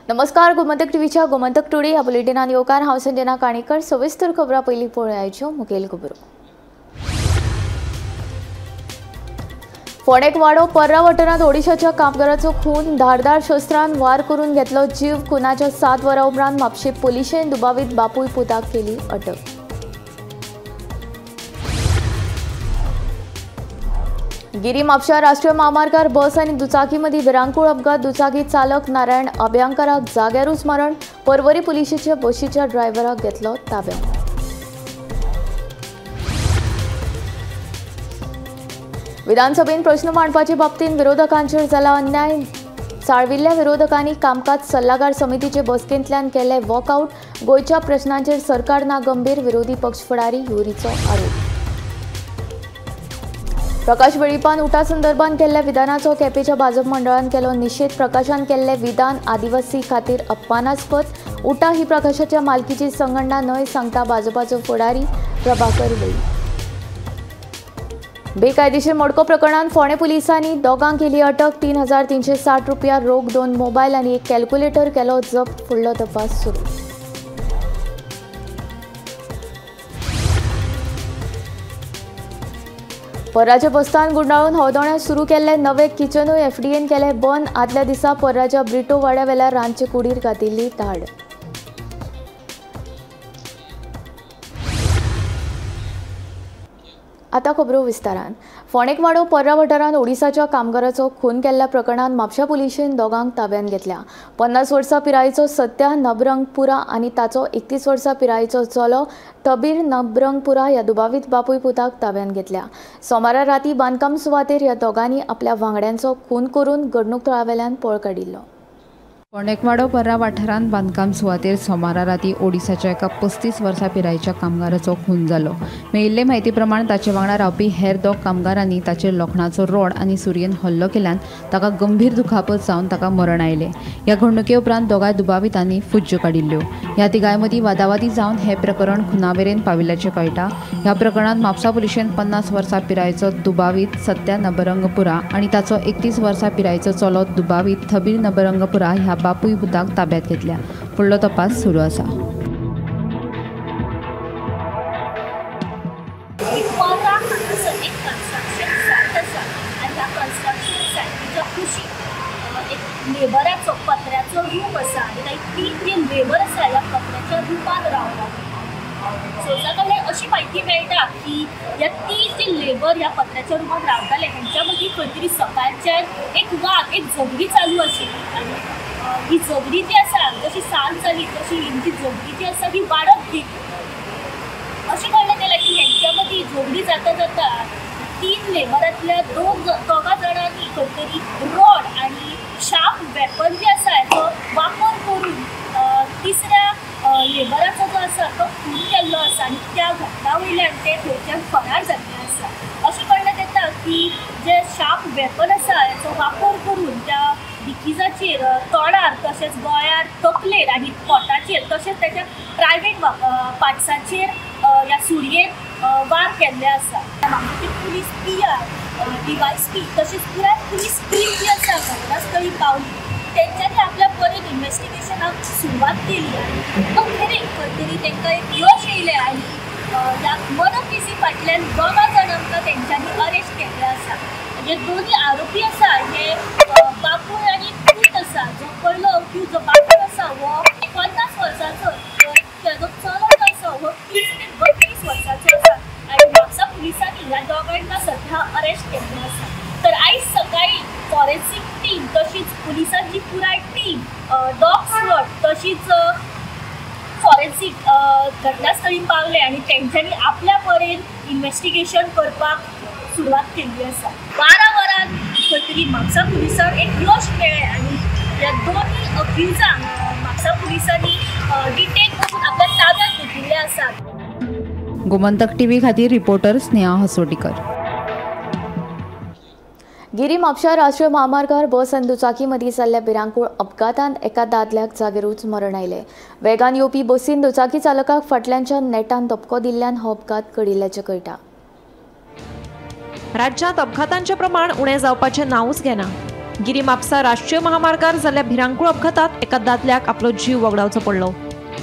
नमस्कार. गोमंतक टीव्हीच्या गोमंतक टुडे ह्या बुलेटिनान येवकार हांव संजना काणेकर. सविस्तर खबरां पयलीं पळोवया मुखेल खबरो. फोंडेक वाडो पर्रा वाठारांत ओडिशाच्या कामगाराचो खून. धारदार शस्त्रान वार करून घेतलो जीव. खुनाच्या 7 वरां उपरांत म्हापशे पुलिशेन दुबावीत बापूय पुताक केली अटक. गिरी म्हापशा राष्ट्रीय महामार्गार बस आनी दुचाकी मदीं भिरांकूळ अपघात. दुचाकी चालक नारायण अभ्यंकराक जाग्यारूच मरण. पर्वरी पुलिशेच्या बशीच्या ड्रायव्हराक घेतलो ताब्यांत. विधानसभेन प्रश्न मांडपाचे बाबतींत विरोधकांचेर जाला अन्याय. चाळविल्ल्या विरोधकांनी कामकाज सल्लागार समितीचे बसकेंतल्यान केले वॉकआउट. गोंयच्या प्रश्नांचेर सरकार ना गंभीर. विरोधी पक्ष फुडारी युरीचो आरोप. प्रकाश वेळीपान उठा संदर्भात केल्ल्या विधानाचो केपेच्या भाजप मंडळान केलो निषेध. प्रकाशान केल्ले विधान आदिवासी खातीर अपमानास्पद. उठा ही प्रकाशाच्या मालकीची संघटना न्हय सांगता भाजपाचो फुडारी प्रभाकर वेळी. बेकायदेशीर मडको प्रकरणात फोंडे पुलिसांनी दोगांक केली अटक. 3,360 रुपया रोख, 2 मोबायल आनी एक कॅल्क्युलेटर केलो जप्त. फुडलो तपास सुरू. पर्राच्या बस्तान गुंडाळून हौदोण्यां सुरू केल्ले नवे किचनूय एफडीएन केले बंद. आदल्या दिसा पर्राच्या ब्रिटो वाड्यावेल्या रांदचे कुडीर घातिल्ली धाड. आता खबरो विस्तारान. फोंडेक वाडो पर्रा वाठारांत ओडिसाच्या कामगाराचो खून केल्ल्या प्रकरणात म्हापशा पुलिशेन दोगांक ताब्यांत घेतल्या. 50 वर्सां पिरायेचो सत्या नबरंगपुरा आनी ताचो 31 वर्सां पिरायेचो चलो तबीर नबरंगपुरा ह्या दुबावीत बापूय पुताक ताब्यांत घेतल्या. सोमारा राती बांदकाम सुवातेर ह्या दोगांनी आपल्या वांगड्यांचो खून करून घडणूक थळावेल्यान पळ काडिल्लो. फोंडेक वाडो पर्रा वाठारांत बांदकाम सुवातेर सोमारा राती ओडिसाच्या एका 35 वर्सां पिरायेच्या कामगाराचो खून जालो. मेळिल्ले म्हायती प्रमाण ताचे वांगडा रावपी हेर 2 कामगारांनी ताचेर लोखणाचो रॉड आनी सुरयेन हल्लो केल्यान ताका गंभीर दुखापत जावन ताका मरण आयलें. ह्या घडणुके उपरांत दोगांय दुबावितांनी फुज्ज्यो काडिल्ल्यो. ह्या तिगांय मदीं वादावादी जावन हें प्रकरण खुनावेरेन पाविल्ल्याचें कळटा. ह्या प्रकरणांत म्हापसा पुलिशेन 50 वर्सां पिरायेचो दुबावीत सत्या नबरंगपुरा आनी ताचो 31 वर्सां पिरायेचो चलो दुबावीत थबीर नबरंगपुरा ह्या बापूय पुताक ताब्यांत घेतल्या. फुडलो तपास सुरू आसा. लेबराचो पत्र्याचो रूप आसा आनी काही 3 जे लेबर आसा ह्या पत्र्याच्या रूपान रावतात. सोर्सा कडल्यान अशी म्हायती मेळटा की ह्या 3 जे लेबर ह्या पत्र्याच्या रूपान रावताले हेंच्या मदीं खंय तरी सकाळच्यान एक झगडी चालू आशिल्ली आनी ही झगडी जी आसा जशी सांज जाली तशी ही झगडी जी आसा ही वाडत गेली. अशें कळ्ळें गेलें की हेंच्या मदीं झगडी जाता जाता 3 लेबरांतल्या दोगा जाणांनी खंय तरी रॉड आनी शार्प वेपन जे आसा हेचो वापर करून तिसऱ्या लेबराचो जो आसा तो खून केल्लो आसा आनी त्या घटना वयल्यान ते थंयच्यान फरार जाल्ले आसा. अशें कळ्ळें येता की जे शार्प वेपन आसा हेचो वापर करून त्या दिकीजाचेर तोंडार तशेंच गोळ्यार तकलेर आनी पोटाचेर तशेंच तेच्या प्रायवेट पार्ट्साचेर ह्या सुरयेन वार केल्ले आसा. म्हापशें पुलीस PR DYSP तशेंच पुराय पुलीस टीम जी आसा घटनास्थळी पावली. तेंच्यांनी आपल्या परीन इन्व्हेस्टिगेशनाक सुरवात केली आनी अखेरेक खंय तरी तांकां एक यश येयलें आनी ह्या मर्डर केसी फाटल्यान 2 जाणांक तेंच्यांनी अरेस्ट केल्ले आसा. म्हणजे दोन्ही आरोपी आसा हे बापूय आनी पूत आसा. जो पयलो अक्यूज जो बापूय आसा हो 50 वर्सांचो तर तेजो चलो जो आसा हो 30 ते 32 वर्सांचो आसा आनी म्हापसा पुलिसांनी ह्या दोगांयंका सध्या अरेस्ट केल्ले आसा. तर आयज सकाळी फॉरेन्सीक टीम तशीच पुलिसांची पुराय टीम डॉग स्क्वॉड तशीच फॉरेन्सीक घटनास्थळी पावले आनी तेंच्यांनी आपल्या परीन इन्व्हेस्टिगेशन करपाक सुरवात केल्ली आसा. 12 वरांत खंय तरी म्हापसा पुलिसांक एक यश मेळ्ळें आनी ह्या दोन्ही अक्युजांक म्हापसा पुलिसांनी डिटेन करून आपल्या ताब्यांत घेतिल्ले आसात. गोमंतक टीव्ही खातीर रिपोर्टर स्नेहा हसोटीकर. गिरी म्हापशा राष्ट्रीय महामार्गार बस आनी दुचाकी मदीं जाल्ल्या भिरांकूळ अपघातांत एका दादल्याक जागेरूच मरण आयलें. वेगान येवपी बसीन दुचाकी चालकाक फाटल्यानच्या नेटान धपको दिल्ल्यान हो अपघात घडिल्ल्याचें कळटा. राज्यांत अपघातांचें प्रमाण उणें जावपाचें नांवच घेना. गिरी म्हापसा राष्ट्रीय महामार्गार जाल्ल्या भिरांकूळ अपघातात एका दादल्याक आपलो जीव वगडावचो पडलो।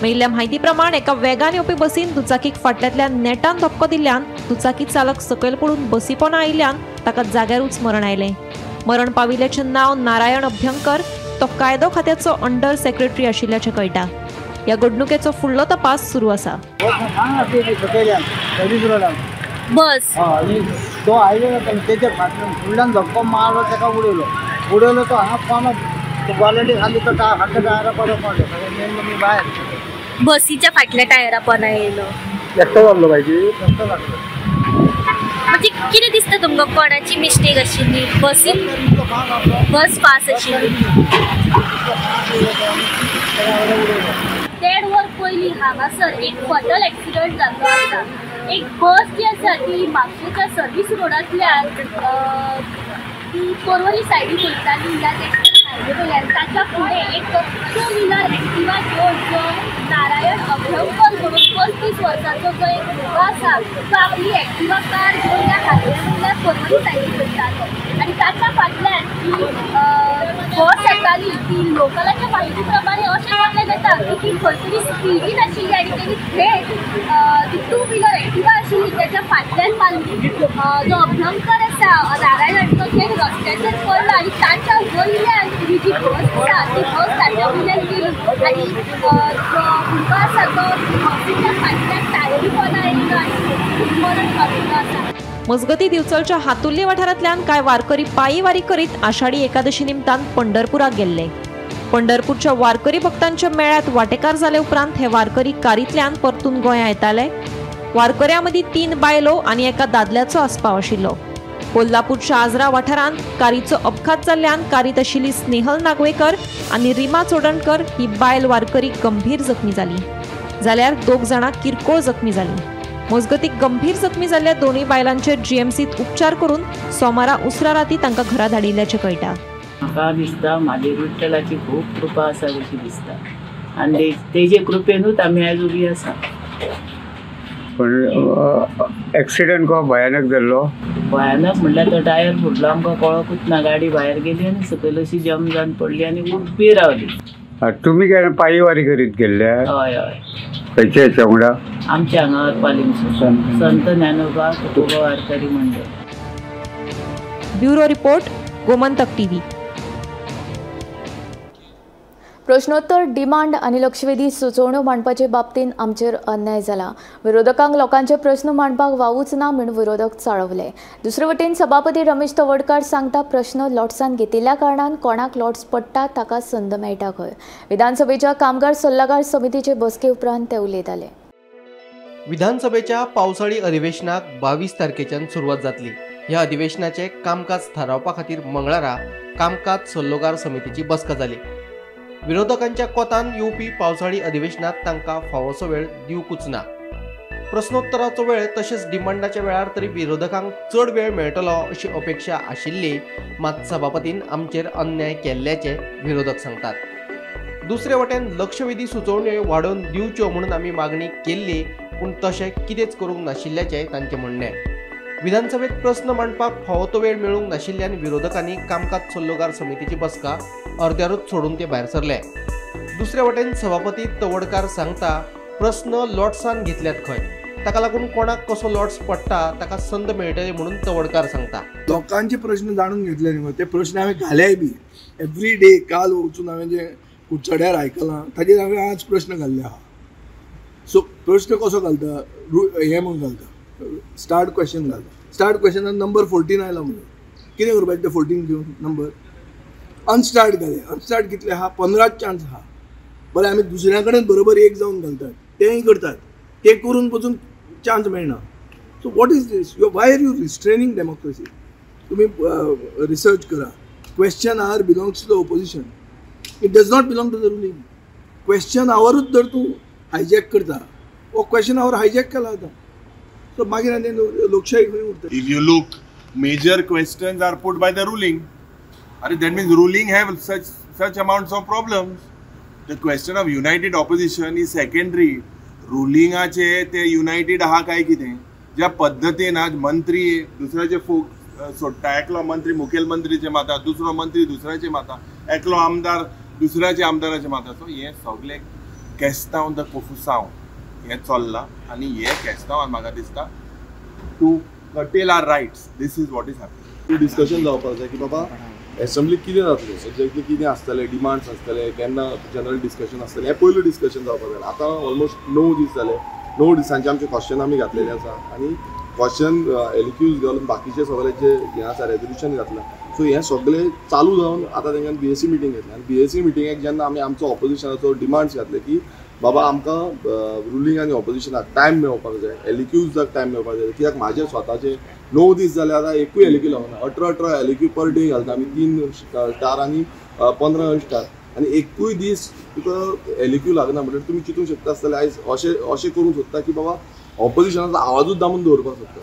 मेळिल्ल्या म्हायती प्रमाण एका वेगान येवपी बसीन दुचाकीक फाटल्यातल्यान नेटान धपको दिल्ल्यान दुचाकी चालक सकयल पडून बसी पोंदा आयिल्ल्यान ताका जाग्यारूच मरण आयलें। मरण पाविल्ल्याचें नांव नारायण अभ्यंकर, तो कायदो खात्याचो अंडर सेक्रेटरी आशिल्ल्याचें कळटा। ह्या घडणुकेचो फुडलो तपास सुरू आसा। बस तो आयलो त्याच्या फुडल्यान धक्को मारलो, ताका उडयलो तो हांगा कोणाक क्वालिटी खाली तो फाटल्या टायरा पडो पडलो मी भायर बसीच्या फाटल्या टायरा पोंदा येयलो। एकटो जाल्लो पाहिजे, एकटो जाल्लो। म्हणजे कितें दिसता तुमकां, कोणाची मिस्टेक आशिल्ली? बसीन बस फास्ट आशिल्ली। 1.5 वर पयलीं हांगासर एक फटल एक्सिडंट जाल्लो आसा। एक बस जी आसा ती म्हापशेच्या सर्वीस रोडांतल्यान ती पर्वरी सायडीक वयताली ह्या नॅशनल हायवे वयल्यान। ताच्या फुडें एक 2 व्हिलर एक्टिवा घेवन जो नारायण अभ्यंकर म्हणून 35 वर्सांचो जो एक भुरगो आसा तो आपली एक्टिवा कार घेवन ह्या हायवे वयल्यान पर्वरी सायडीक वयतालो आनी ताच्या फाटल्यान ती बस येताली। ती लोकलाच्या म्हायती प्रमाणे अशें मानलें जाता की ती खंय तरी स्पिडीन आशिल्ली आनी तेणी थेट ती 2 व्हिलर एक्टिवा आशिल्ली त्याच्या फाटल्यान मारली। जो अभ्यंकर आसा नारायण तो थेट रस्त्याचेर पडलो आनी ताच्या वयल्यान ही जी बस आसा ती बस ताच्या वयल्यान गेली आनी जो भुरगो आसा तो बसीच्या फाटल्यान टायरी पोंदा आयिल्लो आनी मरण पाविल्लो आसा। मजगती दिवचलच्या हातुल्ली वाठारांतल्यान कांय वारकरी पायी वारी करीत आषाढी एकादशी निमतान पंढरपुराक गेल्ले। पंढरपूरच्या वारकरी भक्तांच्या मेळ्यात वांटेकार जाले उपरांत हे वारकरी कारींतल्यान परतून गोंया येताले। वारकऱ्यां मदीं 3 बायलो आनी एका दादल्याचो आस्पाव आशिल्लो। कोल्हापूरच्या आजरा वाठारांत कारीचो अपघात जाल्ल्यान कारीत आशिल्ली स्नेहल नागवेकर आनी रिमा चोडणकर ही बायल वारकरी गंभीर जखमी जाली, जाल्यार 2 जाणां किरकोळ जखमी जालीं। मजगतीक गंभीर जखमी जाल्ल्या दोनूय बायलांचेर जीएमसीत उपचार करून सोमारा उसरा राती तांकां घरा धाडिल्ल्याचें कळटा। म्हाका दिसता म्हाजेर विठ्ठलाची खूब कृपा आसा कशी दिसता आनी तेजे कृपेनूच आमी आयज उबी आसा। पण एक्सिडेंट को भयानक जाल्लो? भयानक म्हणल्यार तो टायर फुटलो, आमकां कळकूच ना। गाडी भायर गेली आनी सकयल अशी जम जावन पडली आनी उबी रावली। तुमी केन्ना पायी वारी करीत गेल्ल्या? हय हय। खंयच्या हेच्या वांगडा? आमच्या हांगा पालिंगसून संत ज्ञानोबा तुकोबा वारकरी मंडळ। Bureau report, Gomantak TV. प्रश्नोत्तर, डिमांड आनी लक्षवेधी सुचोवण्यो मांडपाचे बाबतींत आमचेर अन्याय जाला। विरोधकांक लोकांचे प्रश्न मांडपाक वावूच ना म्हूण विरोधक चाळवले। दुसरे वटेन सभापती रमेश तवडकार सांगता प्रश्न लॉट्सान घेतिल्ल्या कारणान कोणाक लॉट्स पडटा ताका संद मेळटा खंय। विधानसभेच्या कामगार सल्लागार समितीचे बसके उपरांत ते उलयताले। विधानसभेच्या पावसाळी अधिवेशनाक 22 तारखेच्यान सुरवात जातली। ह्या अधिवेशनाचे कामकाज थारावपा खातीर मंगळारा कामकाज सल्लोगार समितीची बसका जाली। विरोधकांच्या कोतान येवपी पावसाळी अधिवेशनात तांकां फावोसो वेळ दिवंकूच ना। प्रश्नोत्तराचो वेळ तशेंच डिमांडाच्या वेळार तरी विरोधकांक चड वेळ मेळटलो अशी अपेक्षा आशिल्ली, मात सभापतीन आमचेर अन्याय केल्ल्याचे विरोधक सांगतात। दुसरे वटेन लक्षवेधी सुचोवण्यो वाडोवन दिवच्यो म्हणून आमी मागणी केल्ली, पूण तशें कितेंच करूंक नाशिल्ल्याचें तांचें म्हणणें। विधानसभेत प्रश्न मांडपाक फावो तो वेळ मेळूंक नाशिल्ल्यान विरोधकांनी कामकाज सल्लोगार समितीची बसका अर्द्यारूच सोडून ते भायर सरले। दुसरे वटेन सभापती तवडकार सांगता प्रश्न लॉट्सान घेतल्यात खंय, ताका लागून कोणाक कसो लॉट्स पडटा ताका संद मेळटली म्हणून तवडकार सांगता। लोकांचे प्रश्न जाणून घेतले न्ही, ते प्रश्न हांवें घाल्याय बी एवरी डे। काल वचून हांवें जे कुडचड्यार आयकलां ताजेर हांवें आज प्रश्न घाल्ले आहा। सो प्रश्न कसो घालता, हें म्हणून घालता, स्टार्ट क्वेश्चन घालता। स्टार्ट क्वेश्चनान नंबर 14 आयला म्हणून कितें करपाचें ते 14 घेवन नंबर अनस्टार्ट घाले। अनस्टार्ट कितले आहा, 15 चान्स आहा। बरें आमी दुसऱ्या कडेन बरोबर एक जावन घालतात, तेंय करतात, ते करून पसून चान्स मेळना। So what is this? Why are you restraining democracy? तुम्ही रिसर्च करा। Question hour belongs to the opposition, it does not belong to the ruling. Question आवरूच जर तूं हायजॅक करता, वो क्वेश्चन आवर हायजॅक केला जाता, सो मागीर आनी लोकशाही खंय उरता? If you look, major questions are put by the ruling. That means ruling have such amounts of problems. The question of united opposition is secondary. Rulingaचे ते united आहा काय कितें? ज्या पद्धतीन आज मंत्री दुसऱ्याचे सोडटा, एकलो मंत्री मुखेलमंत्रीचे माता, दुसरो मंत्री दुसऱ्याचे माता, एकलो आमदार दुसऱ्याचे आमदाराचे माता. सो हे सगळे केस्तांव द कोफुसांव हे चल्लां आनी हे केस्तांवान म्हाका दिसता to curtail our rights. This is what is happening. Discussion जावपाक जाय की बाबा एसेंब्लीक कितें जातलें, एक्झॅक्टली कितें आसतलें, डिमांड्स आसतले, केन्ना जनरल डिस्कशन आसतलें, हें पयलीं डिस्कशन जावपाक जाय. आतां ऑलमोस्ट 9 दीस जाले, 9 दिसांचे आमचे क्वेश्चन आमी घातलेले आसा आनी क्वेश्चन एलिक्यूज घालून बाकीचे सगळे जे हें आसा रेजोल्युशन घातलां. सो हें सगळें चालू जावन आतां तेंच्यान BSc मिटींग घेतली आनी BSc मिटींगेक जेन्ना आमी आमचो ऑपोजिशनाचो डिमांड्स घातले की बाबा आमकां रुलींग आनी ऑपोजिशनाक टायम मेळपाक जाय, एलिक्यूजाक टायम मेळपाक जाय. कित्याक म्हाजे स्वताचे 9 दीस जाले आतां एकूय एलिक्यू लावना, 18 एलिक्यू पर डे घालता आमी, 3 स्टार आनी 15 स्टार, आनी एकूय दीस तुका एलिक्यू लागना. म्हणल्यार तुमी चिंतूंक शकता आसतले आयज अशें करूंक सोदता की बाबा ऑपोजिशनाचो आवाजूच दामून दवरपाक सोदता.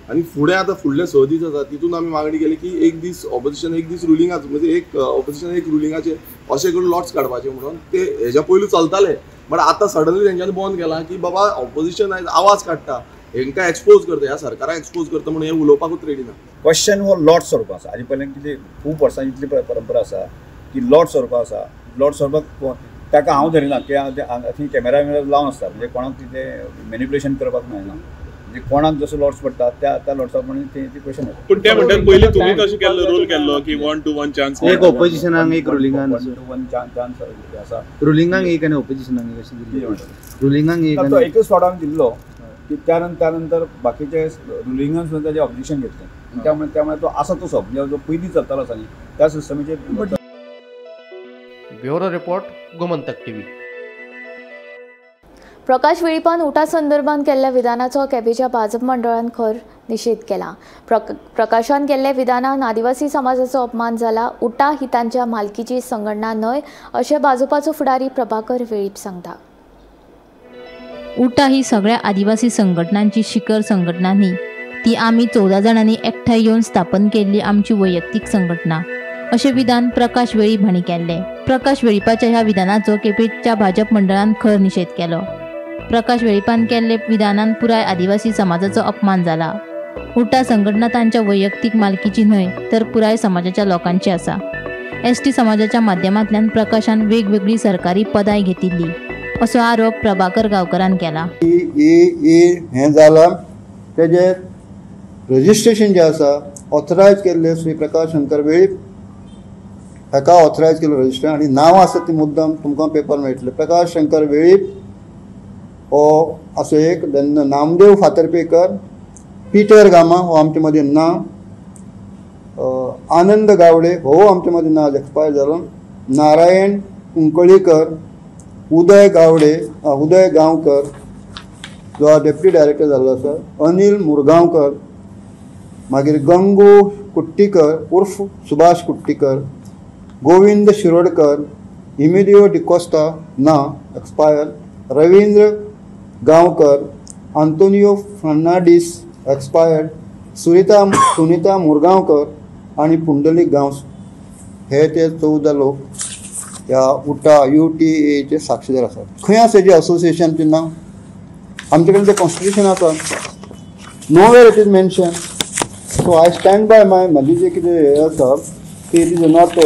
आनी फुडें आतां फुडले 6 दीस आसा तितून आमी मागणी केली की एक दीस ऑपोजिशन एक दीस रुलिंगाचो, म्हणजे एक ऑपोजिशन एक रुलिंगाचे अशें करून लॉट्स काडपाचे म्हणून. ते हेज्या पयलू चलताले बट आतां सडनली तेंच्यांनी बंद केलां की बाबा ऑपोजिशन आयज आवाज काडटा, हेंकां एक्सपोज करता, ह्या सरकाराक एक्सपोज करता म्हणून हें उलोवपाकूच रेडी ना. क्वेश्चन हो लॉट्स सोडपाक आसा. हाजे पयलीं कितें खूब वर्सां इतली परंपरा आसा की लॉट सोडपाक आसा. लॉट सोडपाक ताका हांव धरिना की थंय कॅमेरा लावन आसता, म्हणजे कोणाक तितें मॅनिप्युलेशन करपाक मेळना. म्हणजे कोणाक जसो लॉट्स पडटा त्या लॉट्साक म्हणून ती क्वेश्चन. पूण ते म्हणटात पयलीं तुमी कशें केल्लो रूल केल्लो की 1 to 1 चान्स, एक ऑपोजिशनाक एक रुलिंगान 1 to 1 चान्स आसा. रुलिंगाक एक आनी ऑपोजिशनाक एक अशें दिल्लें. रुलिंगाक एक तो एकच स्लॉट आमी दिल्लो की त्यानंतर बाकीचे रुलिंगान सुद्दां ताजें ऑब्जेक्शन घेतलें. त्यामुळे तो आसा तसो म्हणजे जो पयलीं चलतालो आसा न्ही त्या सिस्टमीचेर. Bureau report, Gomantak TV. Prakash वेळीपान उठा संदर्भात केल्ल्या विधानाचो केपेच्या भाजप मंडळान खर निषेध केला. प्रकाशान केल्ल्या विधानान आदिवासी समाजाचो अपमान जाला. उठा ही तांच्या मालकीची संघटना न्हय अशें भाजपाचो फुडारी प्रभाकर वेळीप सांगता. उठा ही सगळ्या आदिवासी संघटनांची शिखर संघटना न्ही, ती आमी 14 जाणांनी एकठांय येवन स्थापन केल्ली आमची वैयक्तीक संघटना अशें विधान प्रकाश वेळीप हांणी केल्लें. प्रकाश वेळीपाच्या ह्या विधानाचो केपेच्या भाजप मंडळान खर निषेध केलो. प्रकाश वेळीपान केल्ले विधानान पुराय आदिवासी समाजाचो अपमान जाला. उठा संघटना तांच्या वैयक्तीक मालकीची न्हय तर पुराय समाजाच्या लोकांची आसा. ST समाजाच्या माध्यमांतल्यान प्रकाशान वेगवेगळी सरकारी पदाय घेतिल्ली असो आरोप प्रभाकर गांवकरान केला. हें जालां तेजें रजिस्ट्रेशन जें आसा ऑथरायज केल्लें श्री प्रकाश शंकर वेळीप हाका ऑथरायज केल्लें रजिस्टर आनी नांव आसा ती मुद्दाम तुमकां पेपर मेळटलें. प्रकाश शंकर वेळीप हो असो एक, नामदेव फातर्पेकर, पिटर गामा हो आमचे मदीं नांव, आनंद गावडे हो आमचे मदीं नांव एक्सपायर जालो, नारायण कुंकळीकर, उदय गांवकर जो डेप्युटी डायरेक्टर जाल्लो आसा, अनिल मुरगांवकर, मागीर गंगू कुट्टीकर उर्फ सुभाष कुट्टीकर, गोविंद शिरोडकर, इमिडियो डिकोस्टा ना एक्सपायर, रवींद्र गांवकर, आंतोनियो फर्नांडीस एक्सपायर्ड, सुनीता मुरगांवकर आनी पुंडलीक गांवस हे ते 14 लोक ह्या उठा UTAचे साक्षीदार आसात. खंय आसा हेजे असोसिएशनचें नांव? आमचे कडेन तें कॉन्स्टिट्यूशन आसा, no where it is mention. So I stand by म्हाजी जें कितें हें आसा की इट इज नॉट.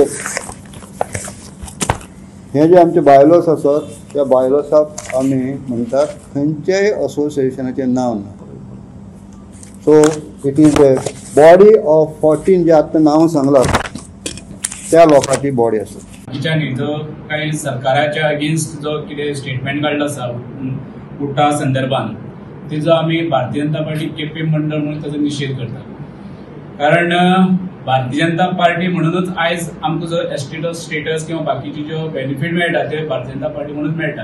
हे जे आमचे बायलॉस आसात त्या बायलॉसाक आमी म्हणटात खंयच्याय असोसिएशनाचें नांव ना. So it is a body of 14 जे आतां नांव सांगलां त्या लोकांची बॉडी आसा. जो काही सरकाराच्या अगेन्स्ट जो कितें स्टेटमेंट काडलो आसा उठा संदर्भान तेजो आमी भारतीय जनता पार्टी केपी मंडळ म्हणून ताजो निशेध करता. कारण भारतीय जनता पार्टी म्हणूनच आयज आमकां जो एस्टेटो स्टेटस किंवा बाकीची ज्यो बेनिफीट मेळटा ते भारतीय जनता पार्टी म्हणून मेळटा.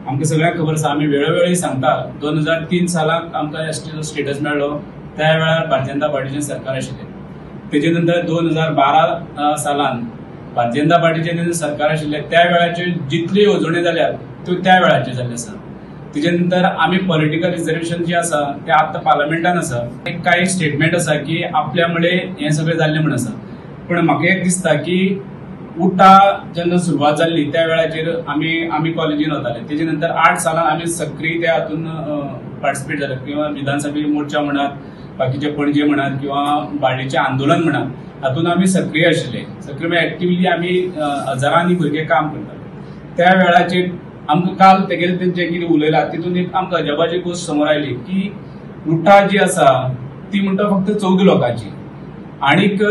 आमकां सगळ्यांक खबर आसा, आमी वेळोवेळी सांगता 2003 सालाक आमकां एस्टेटो स्टेटस मेळ्ळो, त्या वेळार भारतीय जनता पार्टीचें सरकार आशिल्लें. तेजे नंतर 2012 सालान भारतीय जनता पार्टीचें जेन्ना सरकार आशिल्लें त्या वेळाच्यो जितली येवजण्यो जाल्यात त्यो त्या वेळाच्यो जाल्ल्यो आसा. तेजे नंतर आमी पॉलिटिकल रिजर्वेशन जे आसा ते आतां पार्लमेंटान आसा. काही स्टेटमेंट आसा की आपल्या मुळे हें सगळें जाल्लें म्हण आसा. पूण म्हाका एक दिसता की उठा जेन्ना सुरवात जाल्ली त्या वेळाचेर आमी कॉलेजीन वताले. तेजे नंतर 8 सालान आमी सक्रीय त्या हातून पार्टिसिपेट जाले, किंवा विधानसभेचे मोर्चा म्हणात, बाकीचे पणजे म्हणात, किंवा बाळ्ळीचे आंदोलन म्हणात, हातून आमी सक्रीय आशिल्ले. सक्रीय एक्टिवली आमी हजारांनी भुरगे काम करताले. त्या वेळाचेर आमकां काल तेगेले जे कितें उलयला तितून एक आमकां अजापाची गोष्ट समोर आयली की उठा जी आसा ती म्हणटा फक्त 14 लोकांची, आनीक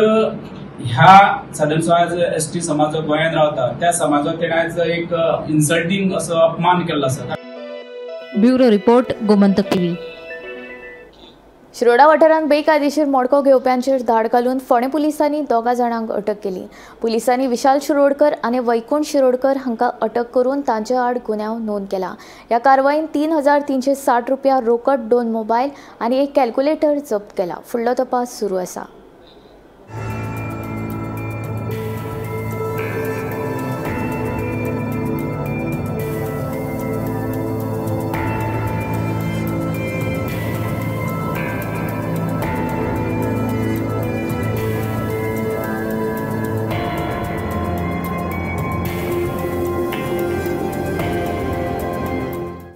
ह्या सादारण समाज ST समाज जो गोंयांत रावता त्या समाजाक तेणें आयज एक इन्सल्टिंग असो अपमान केल्लो आसा. Bureau report Gomantak TV. Shiroda वाठारांत बेकायदेशीर मोडको घेवप्यांचेर धाड घालून फोंडे पुलिसांनी 2 जाणांक अटक केली. पुलिसांनी विशाल शिरोडकर आनी वैकुंठ शिरोडकर हांकां अटक करून तांचे आड गुन्यांव नोंद केला. ह्या कारवायेन 3,360 रुपया रोकड, 2 मोबायल आनी एक कॅल्क्युलेटर जप्त केला. फुडलो तपास सुरू आसा.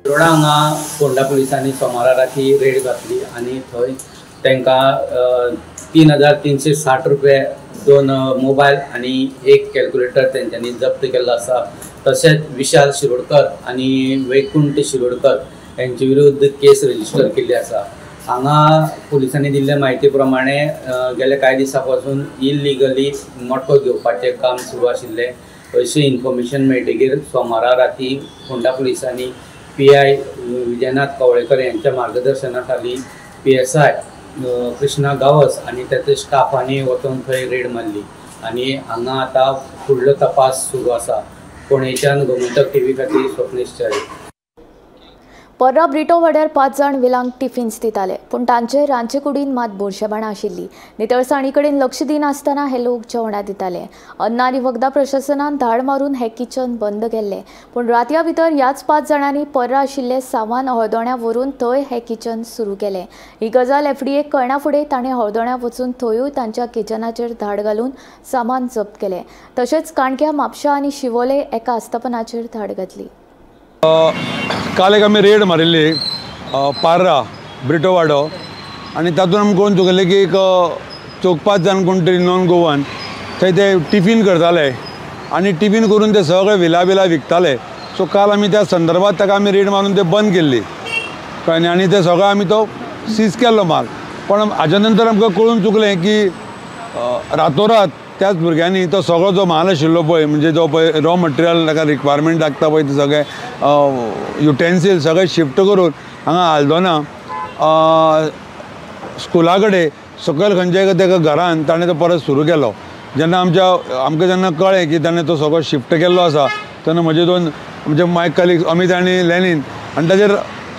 शिरोडा हांगा फोंडा पुलिसांनी सोमारा राती रेड घातली आनी थंय तांकां 3,360 रुपये, 2 मोबायल आनी एक कॅल्क्युलेटर तेंच्यांनी जप्त केल्लो आसा. तशेंच विशाल शिरोडकर आनी वैकुंठ शिरोडकर यांचे विरुद्ध केस रजिस्टर केल्ली आसा. हांगा पुलिसांनी दिल्ले म्हायती प्रमाणे गेल्या कांय दिसां पासून इलिगली मोडको घेवपाचें काम सुरू आशिल्लें अशी इन्फॉर्मेशन मेळटकीर सोमारा राती फोंडा पुलिसांनी PI विजयनाथ कवळेकर यांच्या मार्गदर्शनाखाली PSI कृष्णा गावस आणि त्याचे स्टाफांनी वचून थंय रेड मारली आणि हांगा आतां फुडलो तपास सुरू आसा. पुणेच्यान गोमंतक TV खातीर स्वप्नेश च्या. पर्रा ब्रिटो वाड्यार 5 जाण विलांक टिफिन्स दिताले, पूण तांचे रांदचे कुडीन मात बोरशेपणां आशिल्ली. नितळसाणी कडेन लक्ष दिनासतना हे लोक जेवणां दिताले. अन्न आनी वखदां प्रशासनान धाड मारून हे किचन बंद केल्ले, पूण रातया भितर ह्याच 5 जाणांनी पर्रा आशिल्ले सामान हळदोण्या व्हरून थंय हे किचन सुरू केलें. ही गजाल FDAक कळना फुडें ताणें हळदोण्या वचून थंयूय तांच्या किचनाचेर धाड घालून सामान जप्त केलें. तशेंच काणक्या, म्हापशा आनी शिवोले एका आस्थापनाचेर धाड घातली. काल एक आमी रेड मारिल्ली पार्रा ब्रिटो वाडो आनी तातूंत आमी कळून चुकलें की एक 4-5 जाण कोण तरी नॉन गोवन थंय ते टिफीन करताले आनी टिफीन करून ते सगळे विला विकताले. सो काल आमी त्या संदर्भात ताका आमी रेड मारून ते बंद केल्ली कळ्ळें आनी ते सगळो आमी तो सीज केल्लो माल. पण हाच्या नंतर आमकां कळून चुकलें की रातोरात त्याच भुरग्यांनी तो सगळो जो माल आशिल्लो पळय, म्हणजे जो पळय रॉ मटेरियल ताका रिक्वायरमेंट लागता पळय ते सगळे युटेन्सील सगळे शिफ्ट करून हांगा आल्दोना स्कुला कडेन सकयल खंयच्या ताका घरान ताणें तो परत सुरू केलो. जेन्ना आमकां जेन्ना कळ्ळें की ताणें तो सगळो शिफ्ट केल्लो आसा तेन्ना म्हजे 2 म्हणजे माय कलिग्स अमित आनी लेनीन आनी ताचेर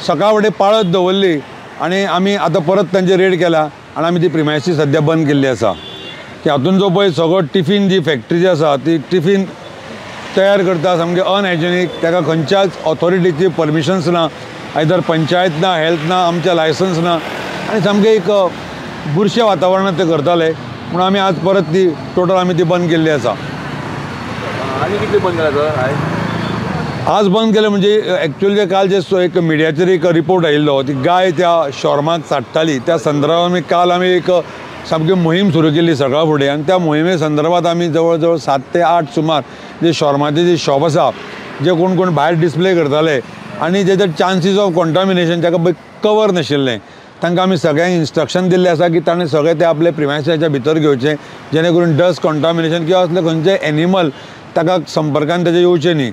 सकाळ फुडें पाळत दवरली आनी आमी आतां परत तांचेर रेड केला आनी आमी ती प्रिमायसीस सद्या बंद केल्ली आसा. की हातून जो पळय सगळो टिफीन जी फॅक्टरी जी आसा ती टिफीन तयार करता सामकें अनहायजेनीक, ताका खंयच्याच ऑथॉरिटीची परमिशन्स ना, आयदर पंचायत ना, हेल्थ ना, आमचे लायसन्स ना आनी सामकें एक बुरशे वातावरणांत ते करताले. म्हणून आमी आज परत ती टोटल आमी ती बंद केल्ली आसा. आनी कितले बंद केला आज बंद केलें म्हणजे एक्चुअली काल जे एक मिडियाचेर एक रिपोर्ट आयिल्लो ती गाय त्या शॉर्माक साट्टाली त्या संदर्भात आमी एक सामकी मोहीम सुरू केली सकाळ फुडें आनी त्या मोहिमे संदर्भात आमी जवळ जवळ 7 ते 8 सुमार जे शॉर्माचे जे शॉप आसा जे कोण भायर डिस्प्ले करताले आनी जेचे चान्सीस ऑफ कॉन्टामिनेशन ताका कवर नाशिल्लें तांकां आमी सगळ्यांक इन्स्ट्रक्शन दिल्लें आसा की ताणें सगळे ते आपले प्रिमायसाच्या भितर घेवचें जेणे करून डस्ट कॉन्टामिनेशन किंवा असले खंयचे एनिमल ताका संपर्कान तेजे येवचे न्ही.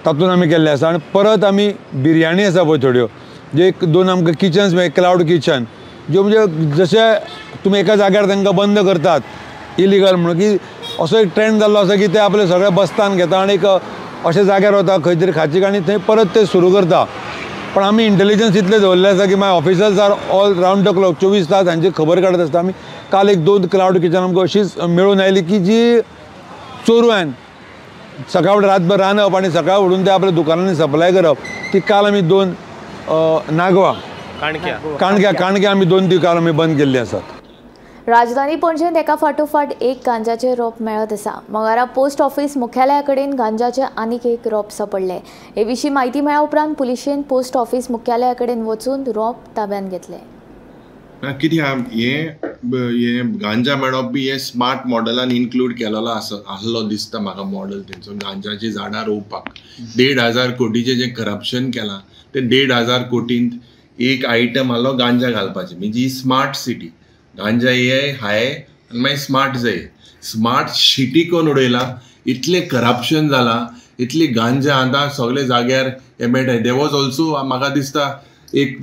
तातूंत आमी केल्लें आसा. आनी परत आमी बिरयाणी आसा पळय थोड्यो जे 1-2 आमकां किचन्स मेळ्ळे क्लाउड किचन ज्यो म्हणजे जशे तुमी एका जाग्यार तांकां बंद करतात इलिगल म्हणून की असो एक ट्रेंड जाल्लो आसा की ते आपले सगळे बस्तान घेता आनी एक अशे जाग्यार वता खंय तरी खाचीक आनी थंय परत ते सुरू करता. पण आमी इंटेलिजन्स इतले दवरले आसा की my officers are all round the clock 24 तास हांची खबर काडत आसता. आमी काल 1-2 क्लाउड किचन आमकां अशीच मेळून आयली की जी चोरवान सकाळ फुडें रातभर रांदप आनी सकाळ उठून ते आपल्या दुकानांनी सप्लाय करप ती काल आमी 2 नागवा काणक्या आमी 2 ती काल आमी बंद केल्ली आसात. राजधानी पणजेंत एका फाटोफाट एक गांजाचे रोप मेळत आसा. मंगळारा पोस्ट ऑफिस मुख्यालया कडेन गांजाचे आनीक एक रोप सापडले. हे विशीं म्हायती मेळ्ळ्या उपरांत पुलिशेन पोस्ट ऑफिस मुख्यालया कडेन वचून रोप ताब्यात घेतले. कित्याक हे गांजा मेळप बी हे स्मार्ट मॉडेलान इन्क्लूड केलेलो आसलो दिसता म्हाका. मॉडेल तेंचो गांजाची झाडां रोवपाक 1,500 कोटीचें जें करप्शन केलां ते 1,500 कोटींत एक आयटम आसलो गांजा घालपाचें. म्हणजे ही स्मार्ट सिटी. गांजा ये हाय आनी मागीर स्मार्ट जाय. स्मार्ट सिटी कोण उडयला. इतलें करप्शन जालां, इतली गांजा आतां सगळे जाग्यार हे मेळटा. दे वॉज ऑल्सो म्हाका दिसता एक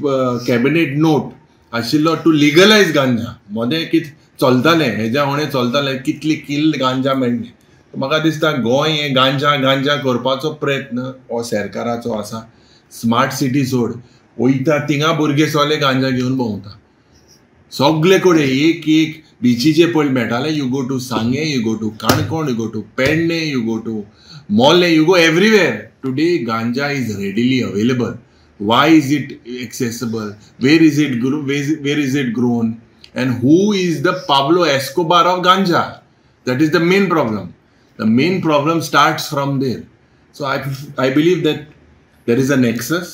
कॅबिनेट नोट आशिल्लो टू लिगलायज गांजा. मोदें कितें चलतालें हेज्या उणें चलतालें कितली किल्ल गांजा मेळ्ळें. म्हाका दिसता गोंय हें गांजा करपाचो प्रयत्न हो सरकाराचो आसा. स्मार्ट सिटी सोड वयता थिंगा भुरगे सगळे गांजा घेवन भोंवता. सगळे कडेन एक बिचीचे पळय मेळटाले. You go to Sanguem, you go to Canacona, you go to Pernem, you go to Mollem, you go everywhere. Today ganja is readily available. Why is it accessible? Where is it grown? And who is the Pablo Escobar of ganja? That is the main problem. The main problem starts from there. So I believe that there is a nexus.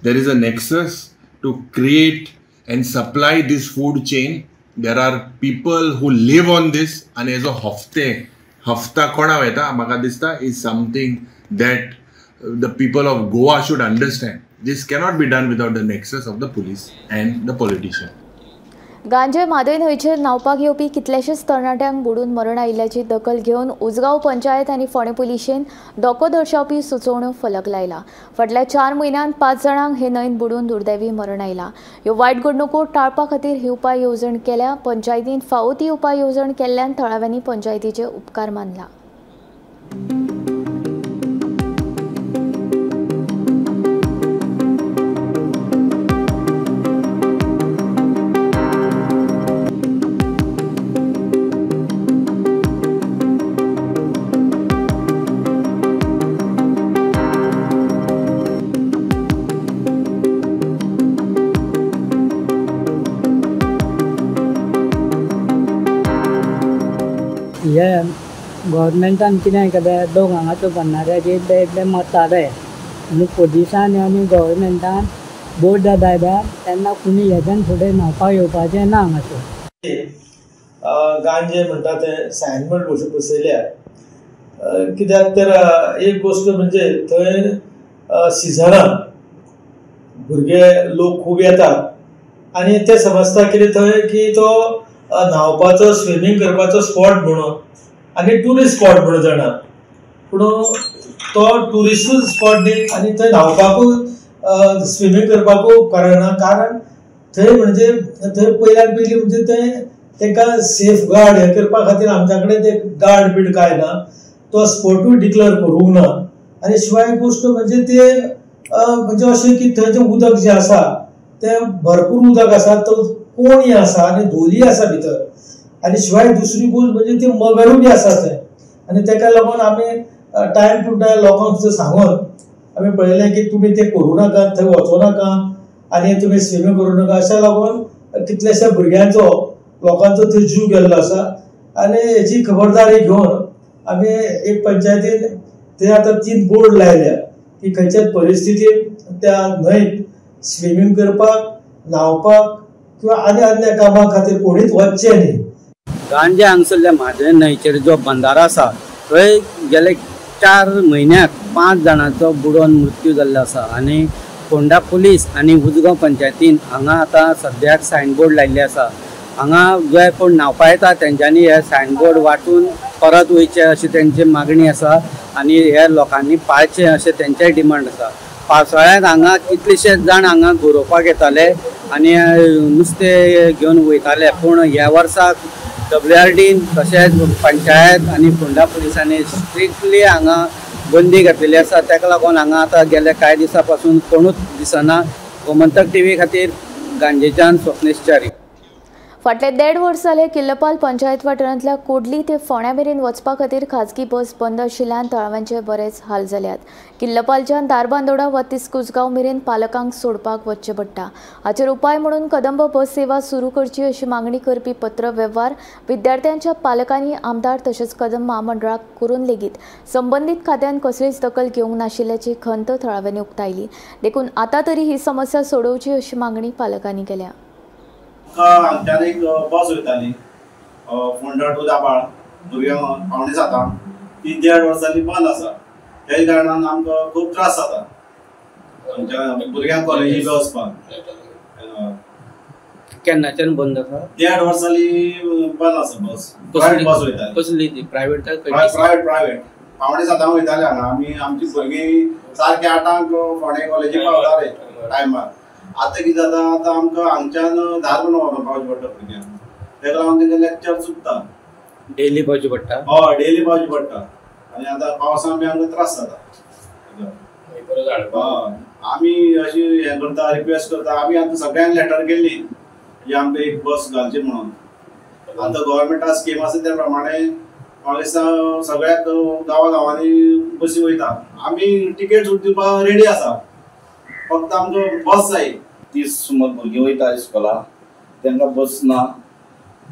There is a nexus to create and supply this food chain. There are people who live on this, and as a hafta kona veta म्हाका दिसता is something that the people of Goa should understand. This cannot be done without the nexus of the police and the politician. गांजे म्हादय न्हंयचेर न्हावपाक येवपी कितलेशेच तरणाट्यांक बुडून मरण आयिल्ल्याची दखल घेवन उजगांव पंचायत आनी फोंडें पुलिशेन धोको दर्शावपी सुचोवण्यो फलक लायला. फाटल्या 4 म्हयन्यांत 5 जाणांक हे न्हंयेत बुडून दुर्दैवी मरण आयलां. ह्यो वायट घडणुको टाळपा खातीर ही उपाय येवजण केल्या. पंचायतीन फावो ती उपाय येवजण केल्ल्यान थळाव्यांनी पंचायतीचे उपकार मानला. हे गव्हर्मेंटान कितें केलें लोक हांगाच्यो भन्नाऱ्याचे इतले इतले मरताले आनी पुलिसान आनी गव्हर्मेंटान बोर्ड दायल्या तेन्ना कुणी हेच्यान फुडें न्हावपाक येवपाचें ना हांगासर. गांजे म्हणटा ते सायनबोर्ड बसयल्या. कित्याक तर एक गोश्ट म्हणजे थंय सिजनान भुरगे लोक खूब येतात आनी ते समजता कितें थंय की तो न्हावपाचो स्विमींग करपाचो स्पॉट म्हणून आनी ट्युरिस्ट स्पॉट म्हणून जाणा. पूण तो ट्युरिस्ट स्पॉट न्ही आनी थंय न्हावपाकूय स्विमींग करपाकूय उपकारना. कारण थंय म्हणजे थंय पयल्यान पयली म्हणजे थंय तांकां सेफ गार्ड हे करपा खातीर आमच्या कडेन ते गार्ड बीड कांय ना. तो स्पॉटूय डिक्लेअर करूंक ना. आनी शिवाय गोश्ट म्हणजे ते म्हणजे अशें की थंयचें उदक जें आसा तें भरपूर उदक आसा. तो कोणी आसा आनी धोली आसा भितर. आनी शिवाय दुसरी गोश्ट म्हणजे ती मगरूय बी आसा थंय. आनी ताका लागून आमी टायम टू टायम लोकांक सांगून आमी पळयलें की तुमी ते करूं नाका, थंय वचूं नाका आनी तुमी स्विमींग करूं नाका. अशें लागून कितलेशे भुरग्यांचो लोकांचो थंय जीव गेल्लो आसा. आनी हेची खबरदारी घेवन आमी एक पंचायतीन थंय आतां 3 बोर्ड लायल्या की खंयच्याच परिस्थितीन त्या न्हंयत स्विमींग करपाक, न्हावपाक किंवा आनी अन्य कामां खातीर कोणीच वचचें न्ही. गांजे हांगसरल्या म्हादय न्हंयचेर जो बंधारो आसा थंय गेले 4 म्हयन्याक 5 जाणांचो बुडोवन मृत्यू जाल्लो आसा. आनी फोंडा पुलीस आनी उजगांव पंचायतीन हांगा आतां सद्याक सायनबोर्ड लायिल्ले आसा. हांगा जे कोण न्हावपा येता तेंच्यांनी हे सायनबोर्ड वाटून परत वयचे अशी तेंची मागणी आसा. आनी हे लोकांनी पाळचे अशें तेंचेय डिमांड आसा. पावसाळ्यांत हांगा कितलेशेच जाण हांगा गरोवपाक येताले आनी नुस्तें घेवन वयताले. पूण ह्या वर्साक WRDन तशेंच पंचायत आनी फोंडा पुलिसांनी स्ट्रिक्टली हांगा बंदी घातलेली आसा. ताका लागून हांगा आतां गेल्या कांय दिसां पासून कोणूच दिसना. गोमंतक TV खातीर गांजेच्यान स्वप्नेश च्यारी. फाटले 1.5 वर्स जाले किल्लपाल पंचायत वाठारांतल्या कोडली ते फोंड्या मेरेन वचपा खातीर खाजगी बस बंद आशिल्ल्यान तळाव्यांचे बरेच हाल जाल्यात। किल्लपालच्यान दारबांदोडा वा तिस्कुसगांव मेरेन पालकांक सोडपाक वचचें पडटा। हाचेर उपाय म्हणून कदंब बस सेवा सुरू करची अशी मागणी करपी पत्र व्यवहार विद्यार्थ्यांच्या पालकांनी आमदार तशेंच कदंब महामंडळाक करून लेगीत संबंधीत खात्यान कसलीच दखल घेवंक नाशिल्ल्याची खंत थळाव्यांनी उक्तायली। देखून आता तरी ही समस्या सोडोवची अशी मागणी पालकांनी केल्या। हांगच्यान एक बस वयताली फोंडा टू दाबाळ भुरग्यांक पावणे 7 ती 1.5 वर्सांनी बंद आसा। त्या कारणान आमकां खूब त्रास जाता आमच्या भुरग्यांक कॉलेजीक वचपाक। केन्नाच्यान बंद आसा? 1.5 वर्सांनी बंद आसा बस। प्रायवेट बस वयताली। कसली ती? प्रायवेट प्रायवेट पावणे 7 वयताले हांगा आमी। आमची भुरगीं सारके 8 फोंडे कॉलेजीक पावताले टायमार। आता कितें जाता आतां आमकां हांगच्यान धारबांदोडा पावचें पडटा भुरग्यांक। तेका लागून तेंचे लेक्चर चुकता। डेली पावचें पडटा? हय डेली पावचें पडटा आनी आतां पावसान बी आमकां त्रास जाता। आमी अशी हें करता रिक्वेस्ट करता आमी आतां सगळ्यांक लेटर केल्ली की आमकां एक बस घालची म्हणून। आतां गव्हर्मेंटा स्कीम आसा त्या प्रमाणे म्हाका दिसता सगळ्याक गांवांनी बसी वयता। आमी टिकेट दिवपाक रेडी आसा फक्त आमकां बस जाय। 30 सुमार भुरगीं वयता इस्कॉलाक तांकां बस ना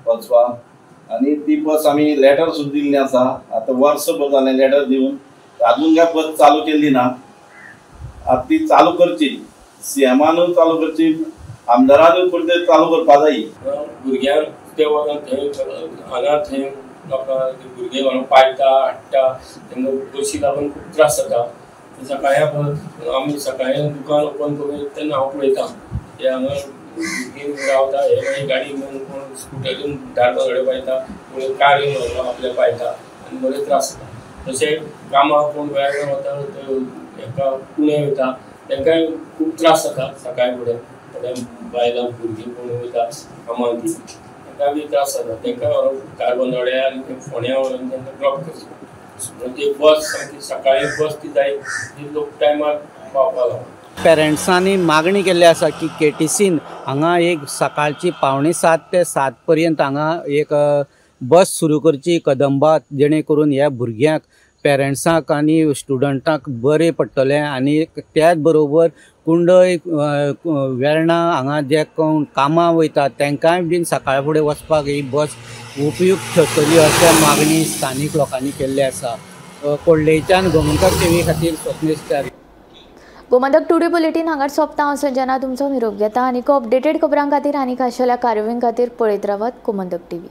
वचपाक आनी ती बस आमी लेटर सुद्दां दिल्ली आसा। आतां वर्सभर जालें लेटर दिवन अजून काय बस चालू केल्ली ना। आतां ती चालू करची सीएमानूय चालू करची आमदारानूय कुठे चालू करपा जाय। भुरग्यांक ते वरान थंय हांगा थंय लोकां भुरगे व्हरून पायता हाडटा तांकां बसी लागून खूब त्रास जाता। सकाळी आमी सकाळी दुकान ओपन करून तेन्ना हांव पळयता हे हांगा रावता हे मागीर गाडी घेवन कोण स्कुटर घेवन दारबांदोडा पायता कोण कार घेवन आपल्या पायता आनी बरे त्रास जाता। तशें कामाक कोण वेळार वता हेका पुणे वयता तांकांय खूब त्रास जाता सकाळी फुडें। थोड्या बायलां भुरगीं कोण वयता कामाक ती तांकां बी त्रास जाता। तांकां व्हरून दारबांदोड्या आनी फोंड्या व्हरून तांकां ड्रॉप करचें। म्हणजे बस सारकी सकाळी बस ती जाय ती लोक टायमार पावपाक लागून। पेरंट्सांनी मागणी केल्ली आसा की केटीसीन हांगा एक सकाळची 6:45 ते 7 पर्यंत हांगा एक बस सुरू करची कदंबात जेणे करून ह्या भुरग्यांक पेरंट्सांक आनी स्टुडंटांक बरें पडटलें आनी त्याच बरोबर कुंडय वेर्णा हांगा जे कोण कामां वयतात तांकांय बीन सकाळ फुडें वचपाक ही बस उपयुक्त ठरतली अशें मागणी स्थानीक लोकांनी केल्ली आसा। कोल्हेच्यान गोमंतक टीव्ही खातीर स्वप्नेश च्यारी। गोमंतक टुडे बुलेटिन हांगार सोंपता। हांव संजना तुमचो निरोप घेता आनी अपडेटेड खबरां खातीर आनी खाशेल्या कार्यावळीं खातीर पळयत रावात गोमंतक टीव्ही।